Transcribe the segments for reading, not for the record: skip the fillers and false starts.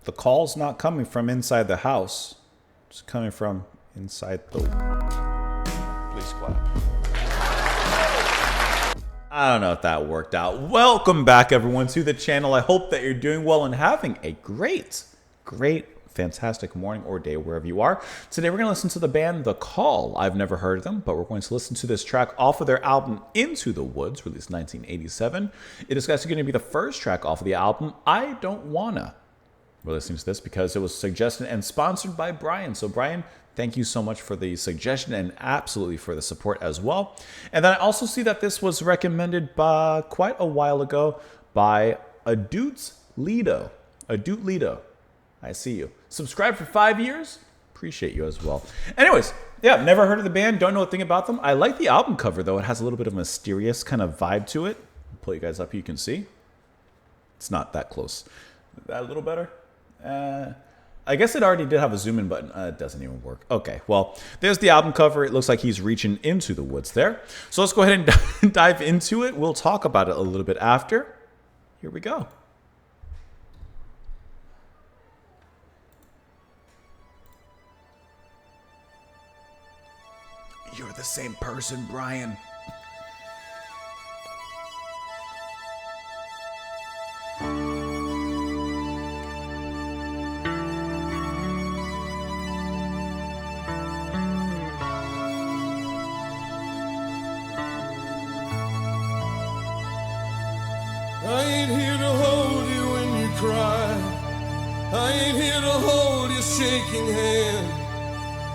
the call's not coming from inside the house. It's coming from inside the... Please clap. I don't know if that worked out. Welcome back, everyone, to the channel. I hope that you're doing well and having a great, fantastic morning or day wherever you are. Today we're going to listen to the band The Call. I've never heard of them, but we're going to listen to this track off of their album Into the Woods, released in 1987. It is actually going to be the first track off of the album I Don't Wanna. We're listening to this because it was suggested and sponsored by Brian. So Brian, thank you so much for the suggestion and absolutely for the support as well. And then I also see that this was recommended by quite a while ago by Adute Lido. Adute Lido. I see you. Subscribe for 5 years. Appreciate you as well. Anyways, yeah, never heard of the band. Don't know a thing about them. I like the album cover, though. It has a little bit of a mysterious kind of vibe to it. I'll pull you guys up. You can see. It's not that close. That a little better? I guess it already did have a zoom in button. It doesn't even work. Okay, well, there's the album cover. It looks like he's reaching into the woods there. So let's go ahead and dive into it. We'll talk about it a little bit after. Here we go. You're the same person, Brian. I ain't here to hold you when you cry. I ain't here to hold your shaking hand.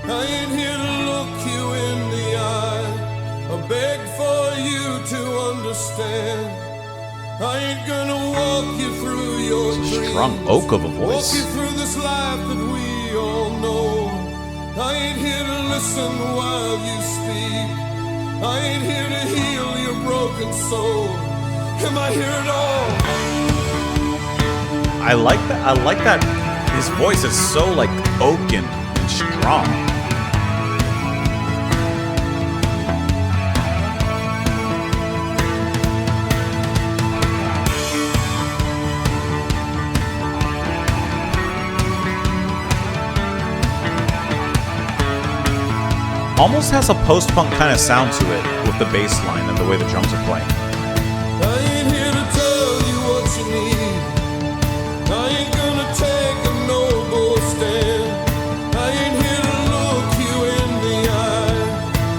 I ain't here to look you in the eye. I beg for you to understand. I ain't gonna walk you through your dreams. Strong oak of a voice. Walk you through this life that we all know. I ain't here to listen while you speak. I ain't here to heal your broken soul. Am I here at all? I like that. I like that. His voice is so like oaken and strong. Almost has a post-punk kind of sound to it with the bass line and the way the drums are playing. I ain't here to tell you what you need. I ain't gonna take a noble stand. I ain't here to look you in the eye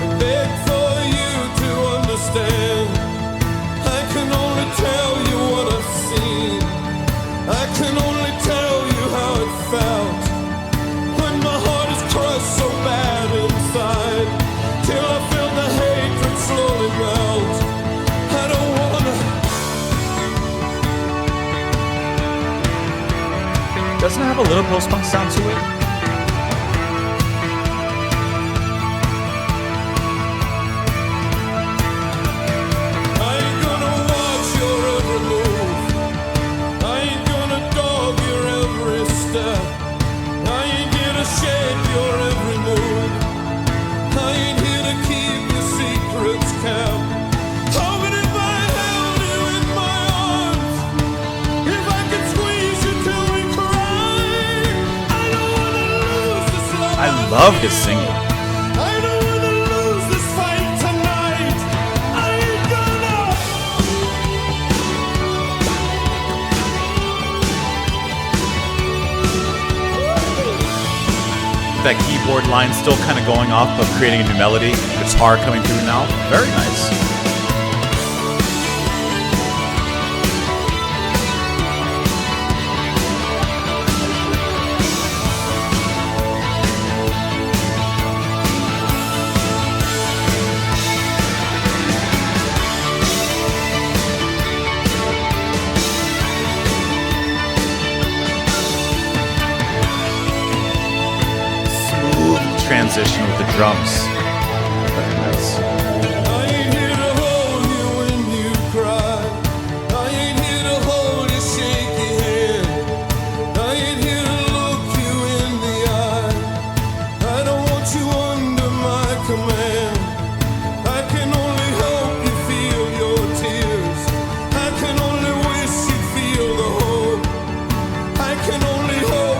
and beg for you to understand. I can only tell you what I've seen. I can only tell you how it felt when my heart is crushed so bad inside, till I feel the hatred slowly melt. I don't wanna. Doesn't it have a little post-punk sound to it? I ain't gonna watch your every move. I ain't gonna dog your every step. I ain't here to shape your every move. I ain't here to keep your secrets kept. Oh, but if I held you in my arms, if I could squeeze you till we cry, I don't wanna lose this love. I love his singing. I don't wanna lose this fight tonight. I ain't gonna. That keyboard line still kind of going off, but creating a new melody. Guitar coming through now. Very nice. Transition with the drums. Very nice. I ain't here to hold you when you cry. I ain't here to hold your shaky hand. I ain't here to look you in the eye. I don't want you under my command. I can only help you feel your tears. I can only wish you feel the hope. I can only hope.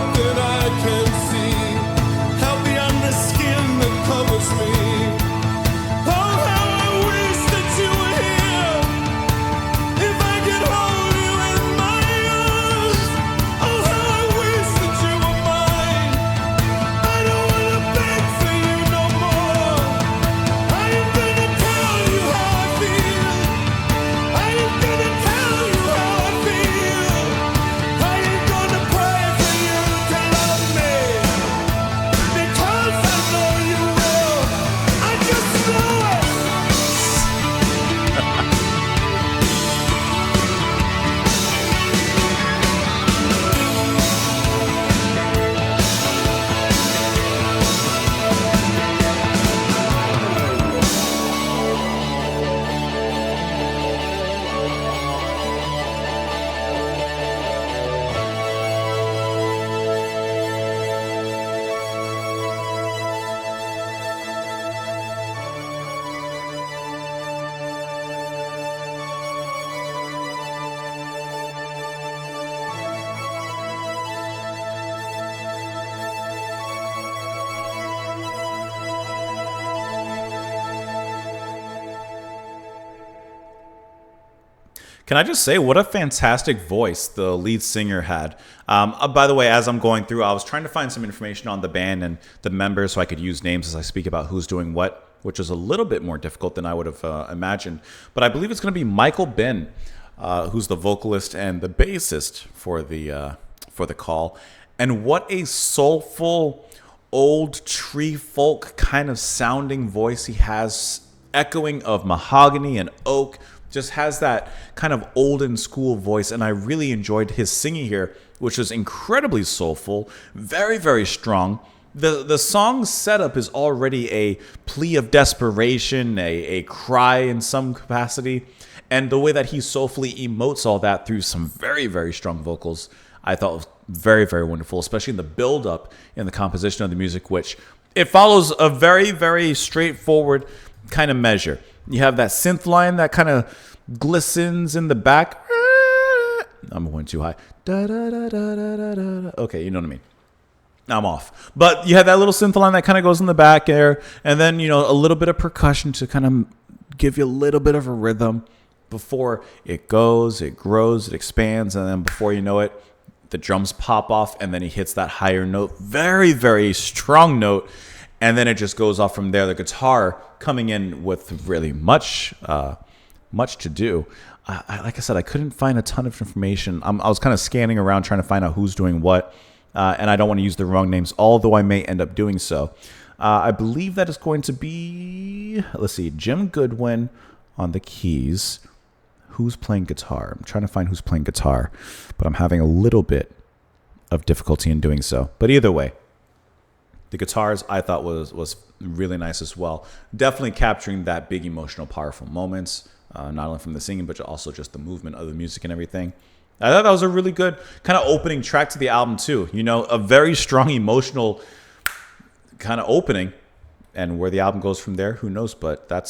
Can I just say, what a fantastic voice the lead singer had. By the way, as I'm going through, I was trying to find some information on the band and the members so I could use names as I speak about who's doing what, which is a little bit more difficult than I would have imagined. But I believe it's going to be Michael Bin, who's the vocalist and the bassist for the Call. And what a soulful, old tree folk kind of sounding voice he has, echoing of mahogany and oak. Just has that kind of olden school voice, and I really enjoyed his singing here, which was incredibly soulful, very, very strong. The song's setup is already a plea of desperation, a cry in some capacity, and the way that he soulfully emotes all that through some very, very strong vocals, I thought was very, very wonderful, especially in the build-up in the composition of the music, which it follows a very, very straightforward kind of measure. You have that synth line that kind of glistens in the back. I'm going too high. Okay, you know what I mean. I'm off. But you have that little synth line that kind of goes in the back there. And then, a little bit of percussion to kind of give you a little bit of a rhythm before it goes, it grows, it expands. And then before you know it, the drums pop off and then he hits that higher note. Very, very strong note. And then it just goes off from there. The guitar coming in with really much to do. Like I said, I couldn't find a ton of information. I was kind of scanning around trying to find out who's doing what. And I don't want to use the wrong names, although I may end up doing so. I believe that is going to be, let's see, Jim Goodwin on the keys. Who's playing guitar? I'm trying to find who's playing guitar, but I'm having a little bit of difficulty in doing so. But either way, the guitars I thought was really nice as well. Definitely capturing that big emotional, powerful moments, not only from the singing, but also just the movement of the music and everything. I thought that was a really good kind of opening track to the album too. A very strong emotional kind of opening. And where the album goes from there, who knows? But that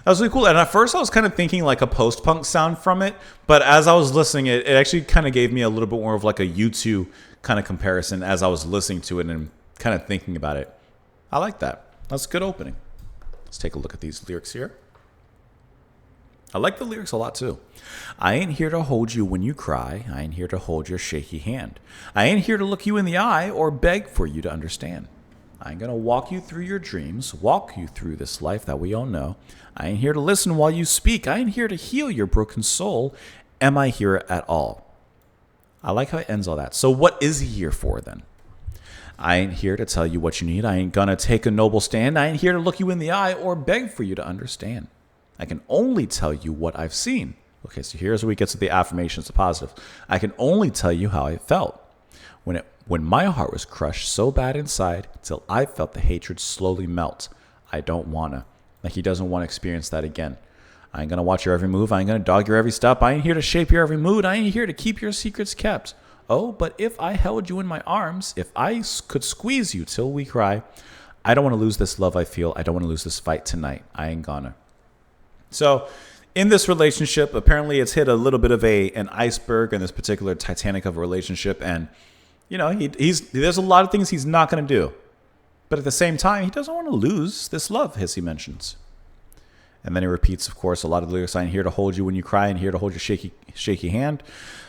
was really cool. And at first I was kind of thinking like a post-punk sound from it. But as I was listening, it actually kind of gave me a little bit more of like a U2 kind of comparison as I was listening to it and kind of thinking about it. I like that. That's a good opening. Let's take a look at these lyrics here. I like the lyrics a lot too. I ain't here to hold you when you cry. I ain't here to hold your shaky hand. I ain't here to look you in the eye or beg for you to understand. I ain't gonna walk you through your dreams, walk you through this life that we all know. I ain't here to listen while you speak. I ain't here to heal your broken soul. Am I here at all? I like how it ends all that. So what is he here for then? I ain't here to tell you what you need. I ain't gonna take a noble stand. I ain't here to look you in the eye or beg for you to understand. I can only tell you what I've seen. Okay, so here's where we get to the affirmations, the positive. I can only tell you how I felt. When my heart was crushed so bad inside till I felt the hatred slowly melt. I don't wanna. Like he doesn't want to experience that again. I ain't gonna watch your every move. I ain't gonna dog your every step. I ain't here to shape your every mood. I ain't here to keep your secrets kept. Oh, but if I held you in my arms, if I could squeeze you till we cry, I don't want to lose this love I feel. I don't want to lose this fight tonight. I ain't gonna. So in this relationship, apparently it's hit a little bit of an iceberg in this particular Titanic of a relationship. And, there's a lot of things he's not going to do. But at the same time, he doesn't want to lose this love, as he mentions. And then he repeats, of course, a lot of the lyrics. I ain't here to hold you when you cry. I ain't here to hold your shaky hand.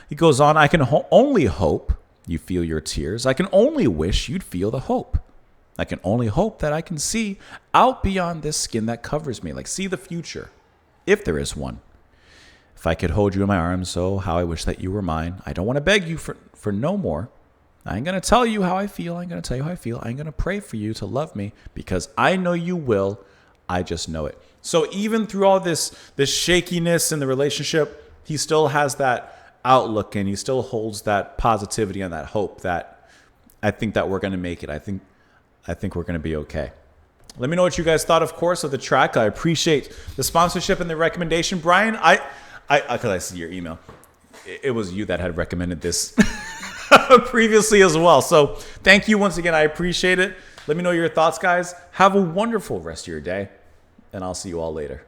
He goes on, I can only hope you feel your tears. I can only wish you'd feel the hope. I can only hope that I can see out beyond this skin that covers me. Like see the future, if there is one. If I could hold you in my arms, oh, how I wish that you were mine. I don't want to beg you for no more. I ain't going to tell you how I feel. I ain't going to tell you how I feel. I ain't going to pray for you to love me because I know you will. I just know it. So even through all this shakiness in the relationship, he still has that outlook and he still holds that positivity and that hope that I think that we're going to make it. I think we're going to be okay. Let me know what you guys thought, of course, of the track. I appreciate the sponsorship and the recommendation. Brian, because I see your email. It was you that had recommended this previously as well. So thank you once again. I appreciate it. Let me know your thoughts, guys. Have a wonderful rest of your day, and I'll see you all later.